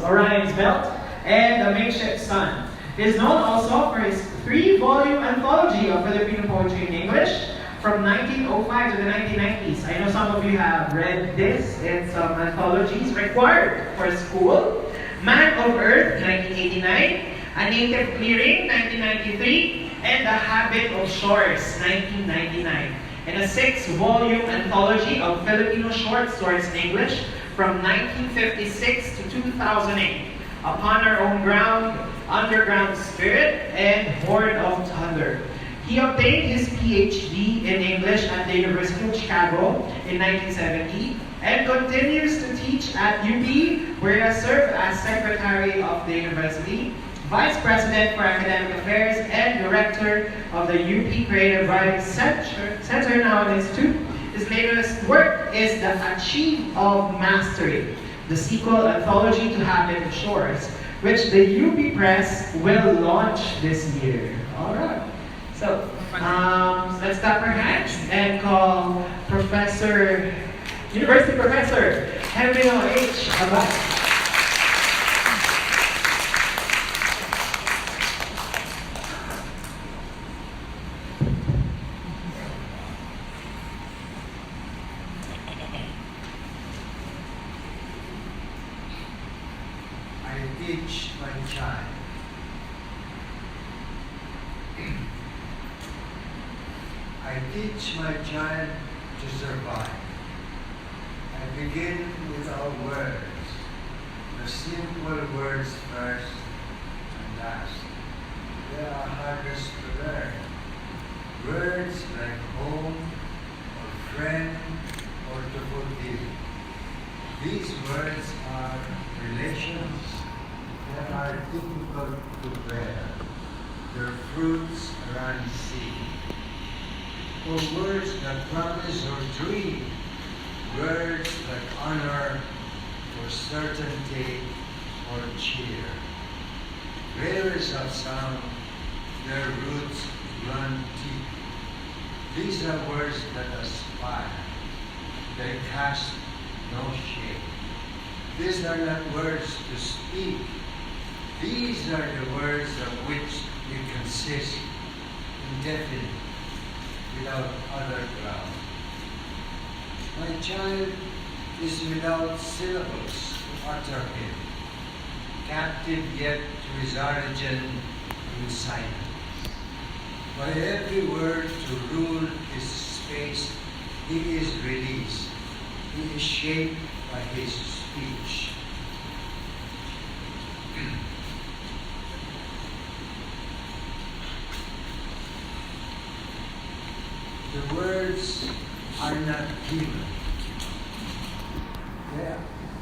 Orion's Belt, and The Makeshift Sun. He is known also for his 3-volume anthology of Filipino poetry in English from 1905 to the 1990s. I know some of you have read this in some anthologies required for school. Man of Earth, 1989, A Native Clearing, 1993, and The Habit of Shores, 1999. And a 6-volume anthology of Filipino short stories in English from 1956 to 2008. Upon Our Own Ground, Underground Spirit, and Horde of Thunder. He obtained his PhD in English at the University of Chicago in 1970 and continues to teach at UP, where he has served as Secretary of the University, Vice President for Academic Affairs, and Director of the UP Creative Writing Center now in Institute. His latest work is The Achieve of Mastery, the sequel anthology to Habit of Shores, which the UP Press will launch this year. All right. So, let's clap our hands and call University Professor Henry H. Abad. I teach my child. I teach my child to survive. I begin with our words, the simple words first and last. They are hardest to learn. Words like home, or friend, or to forgive. These words are relations that are difficult to bear. Their fruits are unseen. Or words that promise or dream. Words that honor or certainty or cheer. Layers of sound, their roots run deep. These are words that aspire. They cast no shade. These are not words to speak. These are the words of which we consist, indefinite, without other ground. My child is without syllables to utter him, captive yet to his origin in silence. By every word to rule his space, he is released. He is shaped by his speech. The words are not given.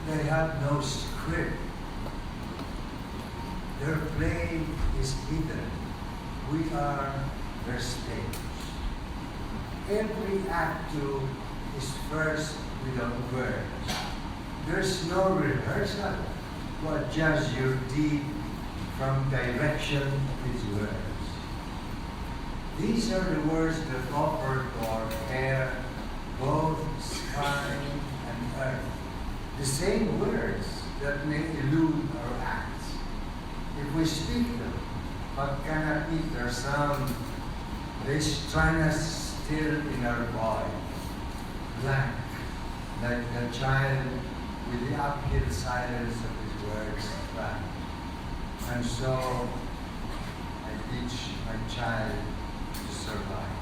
They have no script. Their play is hidden. We are their stage. Every act is first without words. There's no rehearsal to adjust your deed from direction with words. These are the words that offer to our air both sky and earth. The same words that may elude our acts. If we speak them, but cannot eat their sound, they strand us still in our body, blank, like the child with the uphill silence of his words blank. And so, I teach my child to survive.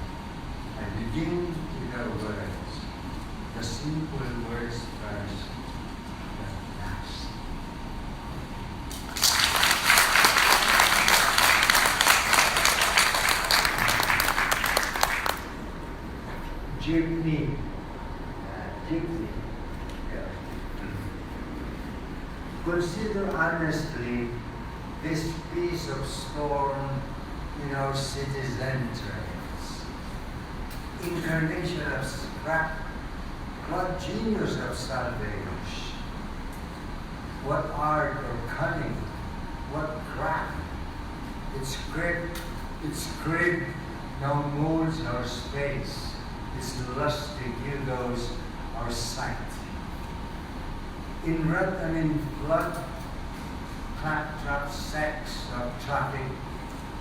I begin with our words, the simple words first, the last. Jeepney. Gypsy. Yeah. Consider honestly this piece of storm in our city's entrance. Incarnation of scrap, what genius of salvage, what art or cunning, what craft. Its grip now molds our space. Its lusty dildos our sight. In rut and in flood, claptrap sex of traffic,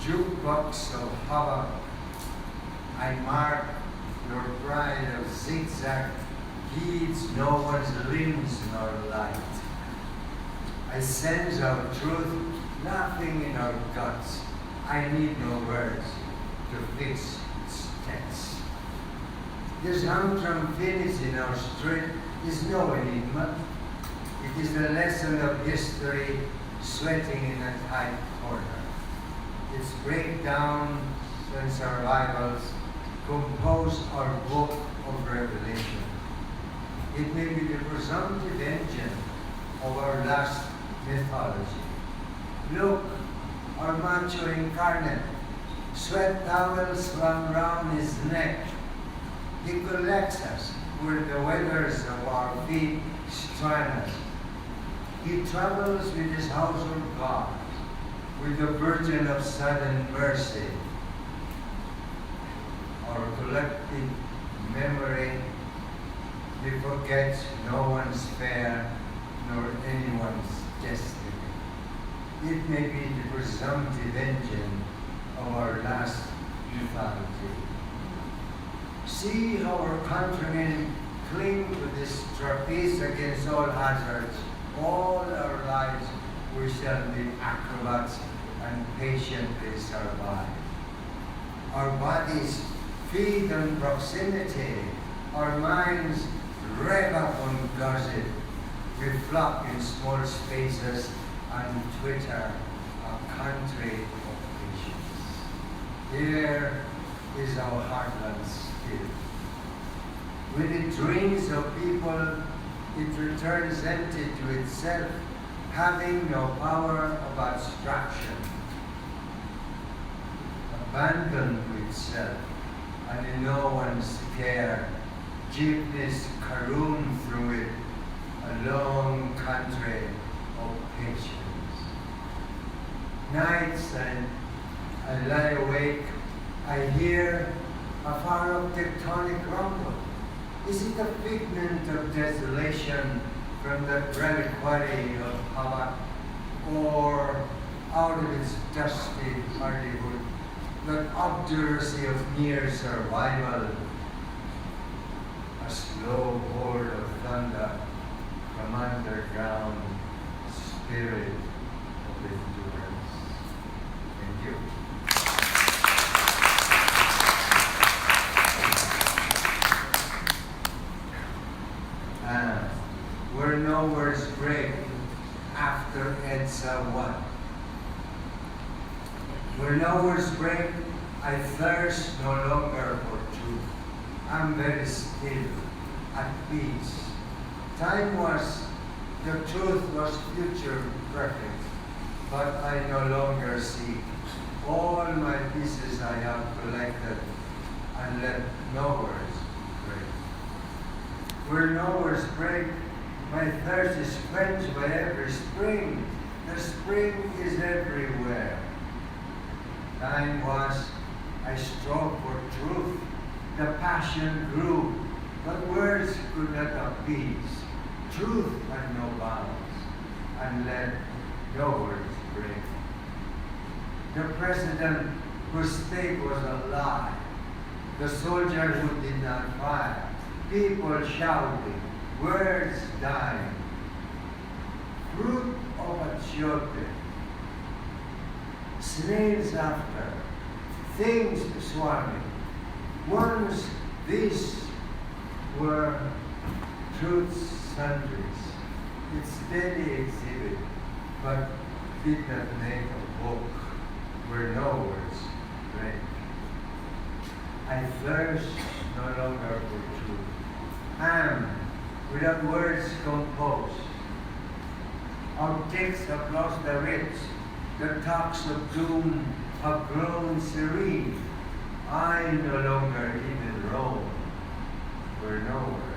jukebox of havoc. I mark your pride of zigzag, heeds no one's limbs nor light. I sense our truth laughing in our guts. I need no words to fix its tense. This humdrum finish in our street is no enigma. It is the lesson of history sweating in a tight corner. Its breakdowns and survivals compose our book of Revelation. It may be the presumptive engine of our last mythology. Look, our macho incarnate, sweat towels slung round his neck. He collects us where the weathers of our feet strand us. He travels with his household gods, with the Virgin of sudden mercy. Our collective memory, he forgets no one's fare nor anyone's destiny. It may be the presumptive engine of our last mythology. See how our countrymen cling to this trapeze against all hazards. All our lives we shall be acrobats and patiently survive. Our bodies feed on proximity. Our minds rev up on gossip. We flock in small spaces and Twitter, a country of patience. Here is our heartland still. When it dreams of people, it returns empty to itself, having no power of abstraction. Abandoned to itself, and in no one's care, jeepneys caroon through it, a long country of patience. Nights I lie awake, I hear a far-off tectonic rumble. Is it a figment of desolation from the reliquary of havoc, or out of its dusty hardihood, the obduracy of near survival, a slow horde of thunder from underground spirit of endurance? Thank you. Where no words break after EDSA 1. Where no words break, I thirst no longer for truth. I'm very still, at peace. Time was, the truth was future perfect, but I no longer seek. All my pieces I have collected, and let no words break. Where no words break, my thirst is quenched by every spring. The spring is everywhere. Time was, I strove for truth. The passion grew, but words could not appease. Truth had no bounds, and let no words break. The president whose state was a lie. The soldier who did not fire. People shouting, words dying. Fruit of a children. Snails after, things swarming. Once these were truth's sundries, its daily exhibit, but did not make a book where no words break. I thirst no longer for truth. Am, without words composed. Our ticks have lost their wits. The talks of doom have grown serene. I no longer even roam where no words